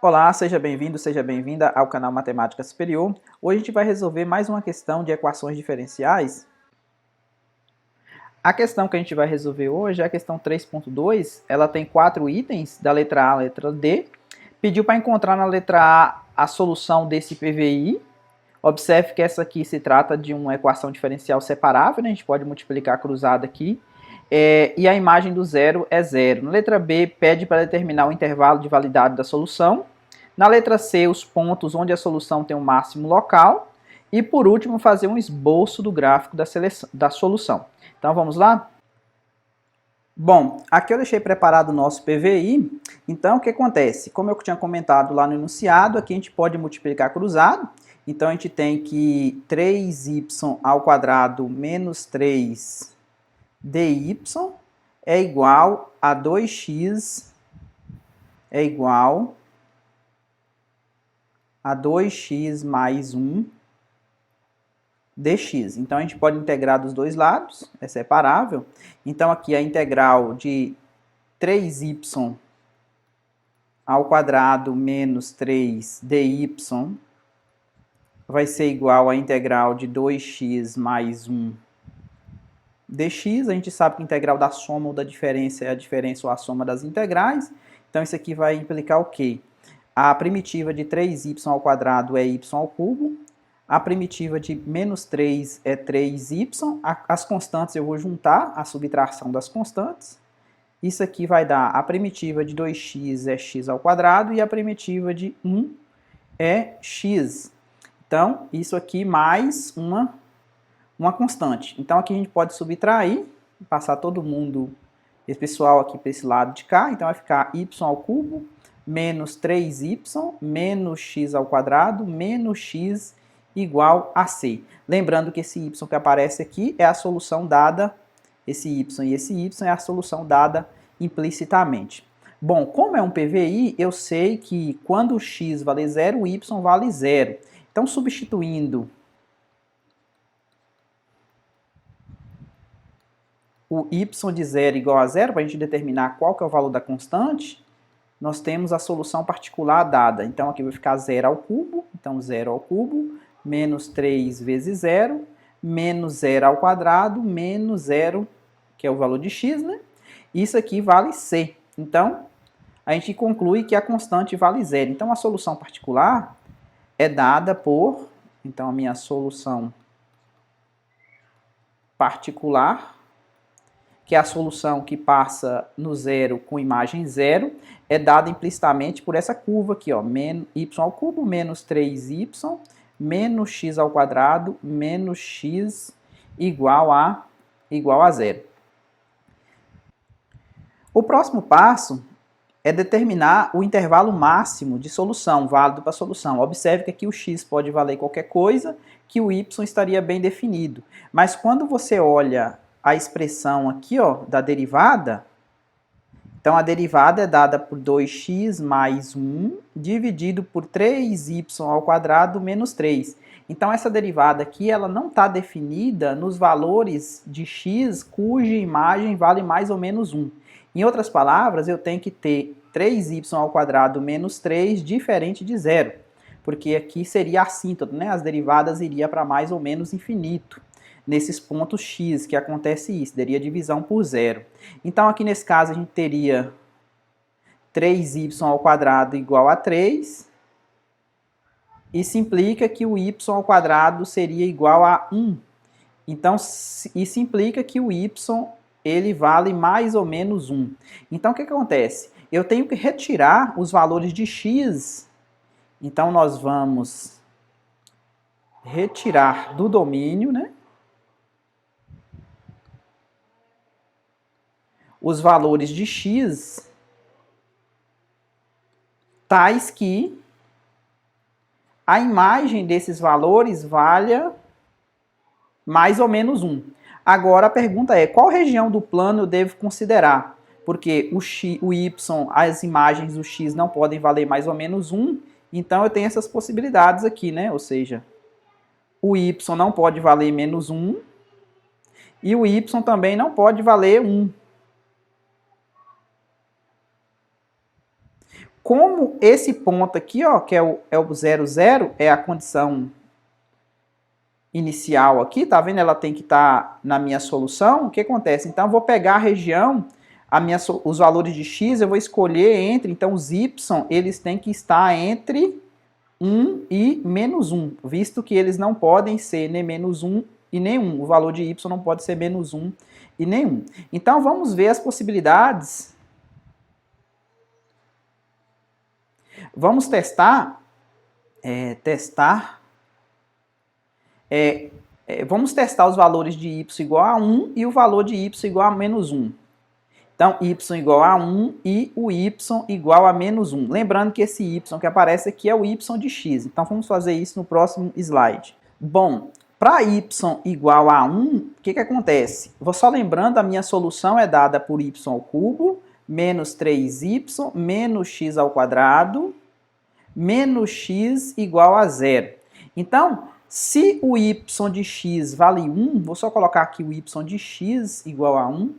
Olá, seja bem-vindo, seja bem-vinda ao canal Matemática Superior. Hoje a gente vai resolver mais uma questão de equações diferenciais. A questão que a gente vai resolver hoje é a questão 3.2. Ela tem 4 itens, da letra A à letra D. Pediu para encontrar na letra A solução desse PVI. Observe que essa aqui se trata de uma equação diferencial separável, né? A gente pode multiplicar cruzada aqui. E a imagem do zero é zero. Na letra B, pede para determinar o intervalo de validade da solução. Na letra C, os pontos onde a solução tem um máximo local. E, por último, fazer um esboço do gráfico da solução. Então, vamos lá? Bom, aqui eu deixei preparado o nosso PVI. Então, o que acontece? Como eu tinha comentado lá no enunciado, aqui a gente pode multiplicar cruzado. Então, a gente tem que 3y ao quadrado menos 3dy é igual a 2x é igual a 2x mais 1 dx. Então, a gente pode integrar dos dois lados, é separável. Então, aqui a integral de 3y ao quadrado menos 3dy vai ser igual à integral de 2x mais 1 dx. A gente sabe que a integral da soma ou da diferença é a diferença ou a soma das integrais. Então, isso aqui vai implicar o quê? A primitiva de 3y ao quadrado é y ao cubo. A primitiva de menos 3 é 3y. As constantes eu vou juntar, a subtração das constantes. Isso aqui vai dar a primitiva de 2x é x ao quadrado e a primitiva de 1 é x. Então, isso aqui mais uma constante. Então, aqui a gente pode subtrair, passar todo mundo, esse pessoal aqui para esse lado de cá. Então, vai ficar y ao cubo menos 3y menos x ao quadrado menos x igual a c. Lembrando que esse y que aparece aqui é a solução dada, esse y e esse y é a solução dada implicitamente. Bom, como é um PVI, eu sei que quando o x vale 0, o y vale 0. Então, substituindo o y de 0 igual a 0, para a gente determinar qual que é o valor da constante, nós temos a solução particular dada. Então, aqui vai ficar 0 ao cubo, então 0 ao cubo, menos 3 vezes 0, menos 0 ao quadrado, menos 0, que é o valor de x, né? Isso aqui vale c. Então, a gente conclui que a constante vale 0. Então, a solução particular é dada por... Então, a minha solução particular, que é a solução que passa no zero com imagem zero, é dada implicitamente por essa curva aqui, ó, y ao cubo menos 3y menos x ao quadrado menos x igual a zero. O próximo passo é determinar o intervalo máximo de solução, válido para a solução. Observe que aqui o x pode valer qualquer coisa, que o y estaria bem definido. Mas quando você olha a expressão aqui, ó, da derivada, então a derivada é dada por 2x mais 1 dividido por 3y ao quadrado menos 3. Então essa derivada aqui, ela não está definida nos valores de x cuja imagem vale mais ou menos 1. Em outras palavras, eu tenho que ter 3y ao quadrado menos 3 diferente de zero, porque aqui seria assíntota, né? As derivadas iriam para mais ou menos infinito. Nesses pontos x que acontece isso, daria divisão por zero. Então, aqui nesse caso, a gente teria 3y ao quadrado igual a 3. Isso implica que o y ao quadrado seria igual a 1. Então, isso implica que o y ele vale mais ou menos 1. Então, o que acontece? Eu tenho que retirar os valores de x. Então, nós vamos retirar do domínio, né? Os valores de x tais que a imagem desses valores valha mais ou menos 1. Agora a pergunta é, qual região do plano eu devo considerar? Porque o y, as imagens do x não podem valer mais ou menos 1, então eu tenho essas possibilidades aqui, né? Ou seja, o y não pode valer menos 1 e o y também não pode valer 1. como esse ponto aqui, ó, que é o 0, 0, é a condição inicial aqui, tá vendo? Ela tem que estar na minha solução. O que acontece? Então, eu vou pegar a região, os valores de x, eu vou escolher entre, então, os y, eles têm que estar entre 1 e menos 1, visto que eles não podem ser nem menos 1 e nem 1. O valor de y não pode ser menos 1 e nem 1. Então, vamos ver as possibilidades. Vamos testar. Vamos testar os valores de y igual a 1 e o valor de y igual a menos 1. Então, y igual a 1 e o y igual a menos 1. Lembrando que esse y que aparece aqui é o y de x. Então, vamos fazer isso no próximo slide. Bom, para y igual a 1, o que acontece? Vou só lembrando, a minha solução é dada por y ao cubo, menos 3y, menos x ao quadrado, menos x igual a 0. Então, se o y de x vale 1, vou só colocar aqui o y de x igual a 1.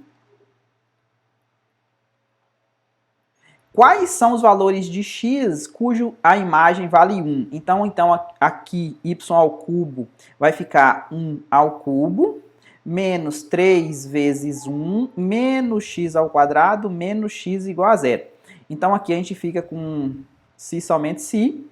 Quais são os valores de x cujo a imagem vale 1? Então aqui y ao cubo vai ficar 1 ao cubo, menos 3 vezes 1, menos x ao quadrado, menos x igual a 0. Então aqui a gente fica com se somente se.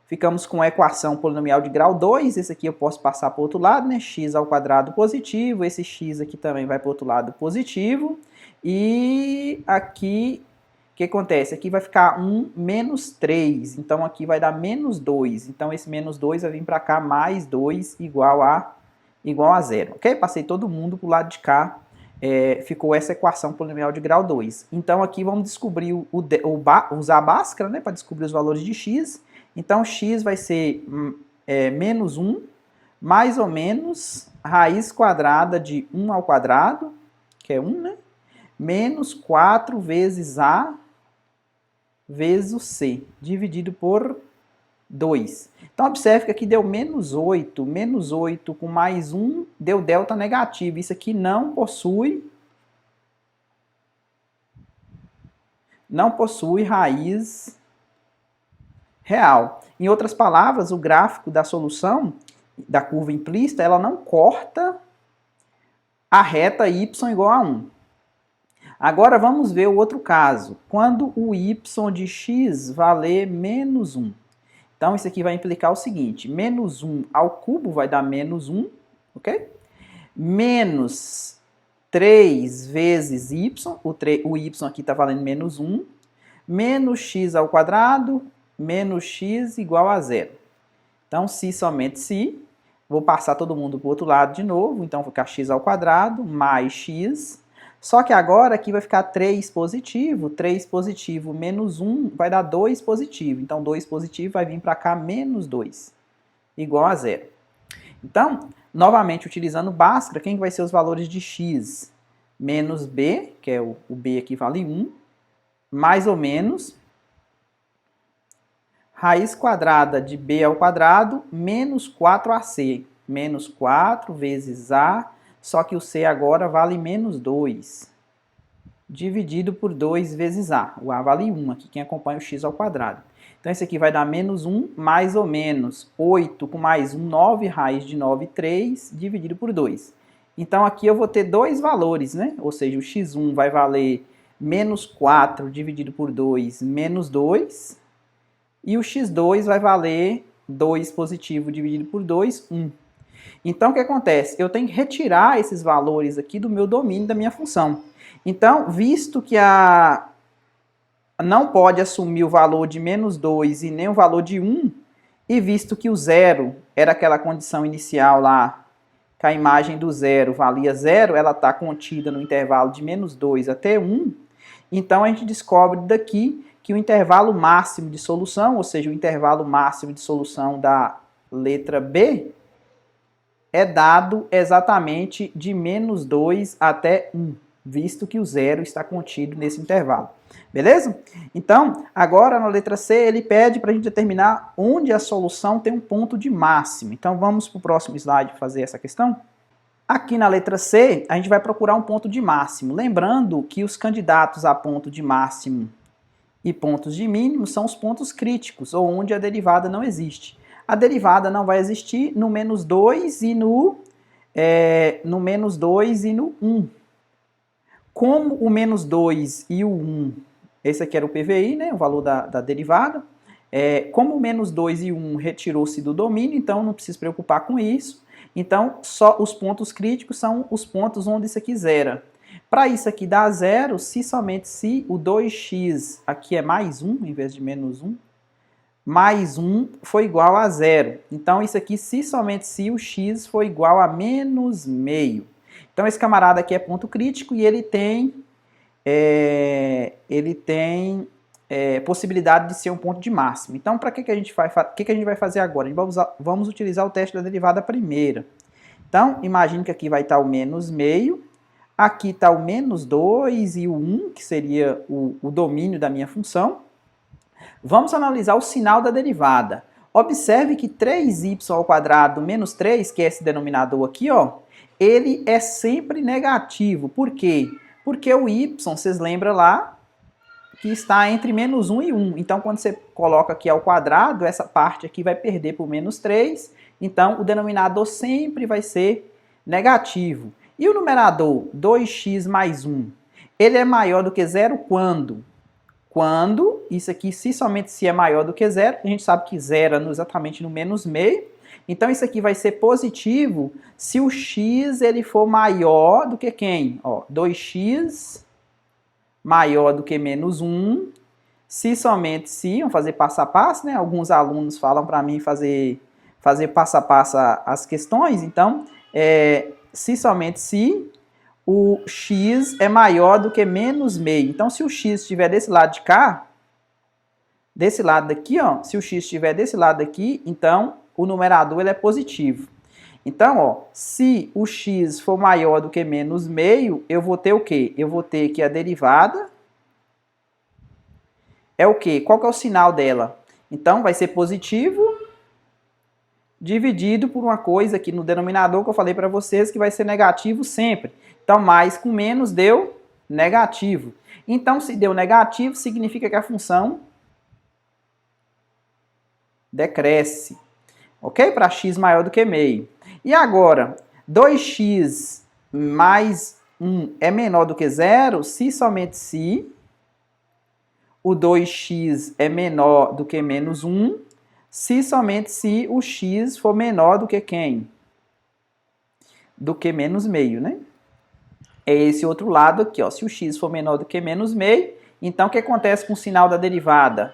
Ficamos com a equação polinomial de grau 2, esse aqui eu posso passar para o outro lado, né? X ao quadrado positivo, esse x aqui também vai para o outro lado positivo. E aqui, o que acontece? Aqui vai ficar 1 menos 3, então aqui vai dar menos 2. Então esse menos 2 vai vir para cá, mais 2 igual a 0, ok? Passei todo mundo para o lado de cá, ficou essa equação polinomial de grau 2. Então aqui vamos descobrir, usar a Bhaskara, né, para descobrir os valores de x. Então, x vai ser menos 1, mais ou menos, raiz quadrada de 1 ao quadrado, que é 1, né? Menos 4 vezes a vezes o c, dividido por 2. Então, observe que aqui deu menos 8. Menos 8 com mais 1 deu delta negativo. Isso aqui não possui raiz real. Em outras palavras, o gráfico da solução da curva implícita, ela não corta a reta y igual a 1. Agora vamos ver o outro caso, quando o y de x valer menos 1. Então isso aqui vai implicar o seguinte, menos 1 ao cubo vai dar menos 1, ok? Menos 3 vezes y, o y aqui está valendo menos 1, menos x ao quadrado, menos x igual a 0. Então, se somente se, vou passar todo mundo para o outro lado de novo, então vai ficar x ao quadrado mais x, só que agora aqui vai ficar 3 positivo menos 1 vai dar 2 positivo, então 2 positivo vai vir para cá menos 2, igual a 0. Então, novamente utilizando Bhaskara, quem vai ser os valores de x? Menos b, que é o b aqui vale 1, mais ou menos raiz quadrada de b ao quadrado menos 4ac. Menos 4 vezes a, só que o c agora vale menos 2. Dividido por 2 vezes a. O a vale 1 aqui, quem acompanha o x ao quadrado. Então, esse aqui vai dar menos 1, mais ou menos 8 com mais 1, 9, raiz de 9, 3, dividido por 2. Então, aqui eu vou ter dois valores, né? Ou seja, o x1 vai valer menos 4 dividido por 2, menos 2. E o x2 vai valer 2 positivo dividido por 2, 1. Então, o que acontece? Eu tenho que retirar esses valores aqui do meu domínio, da minha função. Então, visto que não pode assumir o valor de menos 2 e nem o valor de 1, e visto que o 0 era aquela condição inicial lá, que a imagem do 0 valia 0, ela está contida no intervalo de menos 2 até 1, então a gente descobre daqui que o intervalo máximo de solução, ou seja, o intervalo máximo de solução da letra B, é dado exatamente de menos 2 até 1, visto que o 0 está contido nesse intervalo. Beleza? Então, agora na letra C, ele pede para a gente determinar onde a solução tem um ponto de máximo. Então, vamos para o próximo slide fazer essa questão. Aqui na letra C, a gente vai procurar um ponto de máximo. Lembrando que os candidatos a ponto de máximo e pontos de mínimo são os pontos críticos, ou onde a derivada não existe. A derivada não vai existir no menos 2 e no menos 2 e no 1. Como o menos 2 e o 1, esse aqui era o PVI, né, o valor da derivada, como o menos 2 e 1 retirou-se do domínio, então não precisa se preocupar com isso. Então, só os pontos críticos são os pontos onde isso aqui zera. Para isso aqui dar zero, se somente se o 2x aqui é mais 1, em vez de menos 1, mais 1 foi igual a zero. Então, isso aqui, se somente se o x for igual a menos meio. Então, esse camarada aqui é ponto crítico e ele tem possibilidade de ser um ponto de máximo. Então, para que a gente vai fazer agora? Vamos utilizar o teste da derivada primeira. Então, imagine que aqui vai estar o menos meio, aqui está o menos 2 e o 1, que seria o domínio da minha função. Vamos analisar o sinal da derivada. Observe que 3y² menos 3, que é esse denominador aqui, ó, ele é sempre negativo. Por quê? Porque o y, vocês lembram lá, que está entre menos 1 e 1. Então, quando você coloca aqui ao quadrado, essa parte aqui vai perder por menos 3. Então, o denominador sempre vai ser negativo. E o numerador 2x mais 1, ele é maior do que zero quando? Quando isso aqui, se somente se é maior do que zero, a gente sabe que zero é exatamente no menos meio. Então, isso aqui vai ser positivo se o x ele for maior do que quem? Ó, 2x maior do que menos 1, se somente se, vamos fazer passo a passo, né? Alguns alunos falam para mim fazer passo a passo as questões, então, se somente se o x é maior do que menos meio. Então, se o x estiver desse lado de cá, desse lado daqui, ó, se o x estiver desse lado aqui, então o numerador ele é positivo. Então, ó, se o x for maior do que menos meio, eu vou ter o quê? Eu vou ter que a derivada é o quê? Qual que é o sinal dela? Então, vai ser positivo dividido por uma coisa aqui no denominador que eu falei para vocês que vai ser negativo sempre. Então, mais com menos deu negativo. Então, se deu negativo, significa que a função decresce. Ok? Para x maior do que meio. E agora, 2x mais 1 é menor do que zero, se somente se o 2x é menor do que menos 1, se somente se o x for menor do que quem? Do que menos meio, né? É esse outro lado aqui, ó. Se o x for menor do que menos meio, então o que acontece com o sinal da derivada?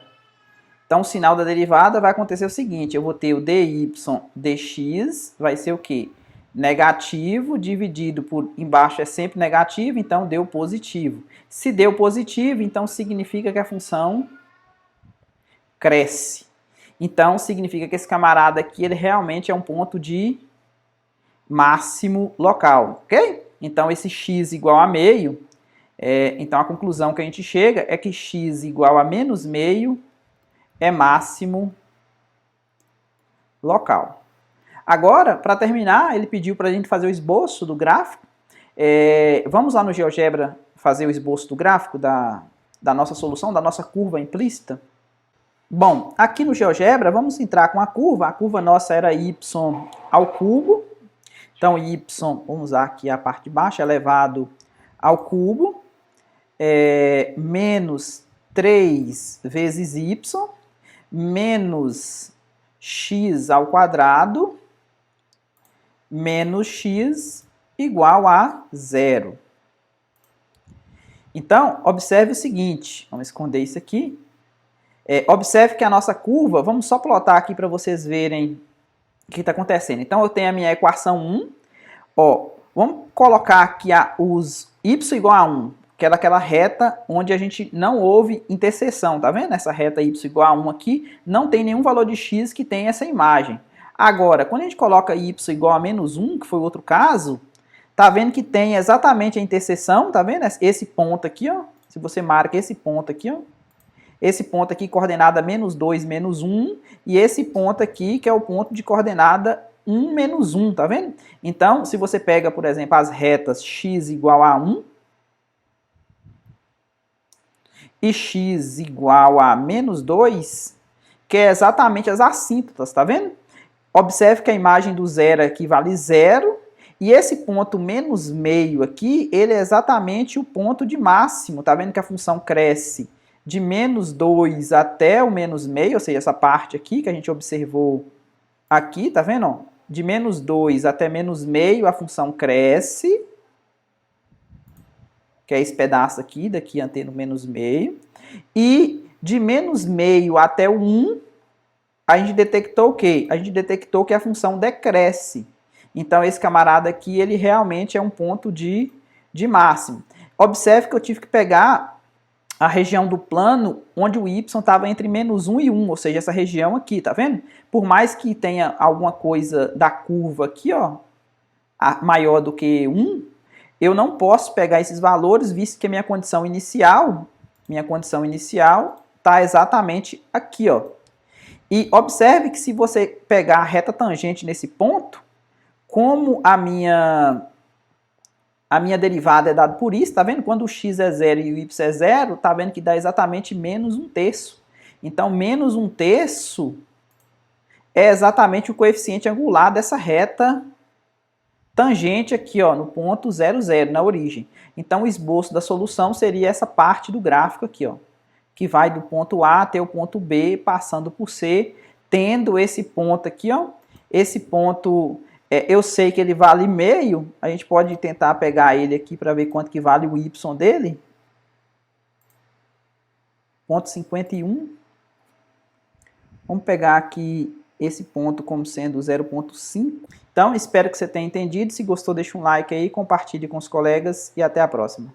Então, o sinal da derivada vai acontecer o seguinte, eu vou ter o dy dx, vai ser o quê? Negativo dividido por embaixo é sempre negativo, então deu positivo. Se deu positivo, então significa que a função cresce. Então, significa que esse camarada aqui, ele realmente é um ponto de máximo local, ok? Então, esse x igual a meio, então a conclusão que a gente chega é que x igual a menos meio é máximo local. Agora, para terminar, ele pediu para a gente fazer o esboço do gráfico. Vamos lá no GeoGebra fazer o esboço do gráfico da nossa solução, da nossa curva implícita. Bom, aqui no GeoGebra, vamos entrar com a curva nossa era y ao cubo, então y, vamos usar aqui a parte de baixo, elevado ao cubo, menos 3 vezes y, menos x ao quadrado, menos x igual a zero. Então, observe o seguinte, vamos esconder isso aqui. Observe que a nossa curva, vamos só plotar aqui para vocês verem o que está acontecendo. Então, eu tenho a minha equação 1. Ó, vamos colocar aqui os y igual a 1, que é daquela reta onde a gente não houve interseção. Tá vendo? Essa reta y igual a 1 aqui, não tem nenhum valor de x que tem essa imagem. Agora, quando a gente coloca y igual a menos 1, que foi o outro caso, tá vendo que tem exatamente a interseção, tá vendo? Esse ponto aqui, ó. Se você marca esse ponto aqui, ó. Esse ponto aqui, coordenada menos 2, menos 1, e esse ponto aqui, que é o ponto de coordenada 1, menos 1, tá vendo? Então, se você pega, por exemplo, as retas x igual a 1, e x igual a menos 2, que é exatamente as assíntotas, tá vendo? Observe que a imagem do zero aqui vale 0, e esse ponto menos meio aqui, ele é exatamente o ponto de máximo, tá vendo que a função cresce de menos 2 até o menos meio, ou seja, essa parte aqui que a gente observou aqui, tá vendo? Ó? De menos 2 até menos meio a função cresce, que é esse pedaço aqui, daqui antendo menos meio, e de menos meio até o 1, a gente detectou o quê? A gente detectou que a função decresce. Então, esse camarada aqui, ele realmente é um ponto de máximo. Observe que eu tive que pegar a região do plano onde o y estava entre menos 1 e 1, ou seja, essa região aqui, tá vendo? Por mais que tenha alguma coisa da curva aqui, ó, maior do que 1, eu não posso pegar esses valores, visto que a minha condição inicial está exatamente aqui, ó. E observe que se você pegar a reta tangente nesse ponto, como a minha derivada é dada por isso, tá vendo? Quando o x é 0 e o y é 0, tá vendo que dá exatamente menos 1/3. Então, menos 1/3 é exatamente o coeficiente angular dessa reta tangente aqui, ó, no ponto 0, 0, na origem. Então, o esboço da solução seria essa parte do gráfico aqui, ó, que vai do ponto A até o ponto B, passando por C, tendo esse ponto aqui, ó, esse ponto, eu sei que ele vale meio, a gente pode tentar pegar ele aqui para ver quanto que vale o y dele. Ponto 51. Vamos pegar aqui esse ponto como sendo 0,5. Então, espero que você tenha entendido. Se gostou, deixa um like aí, compartilhe com os colegas e até a próxima.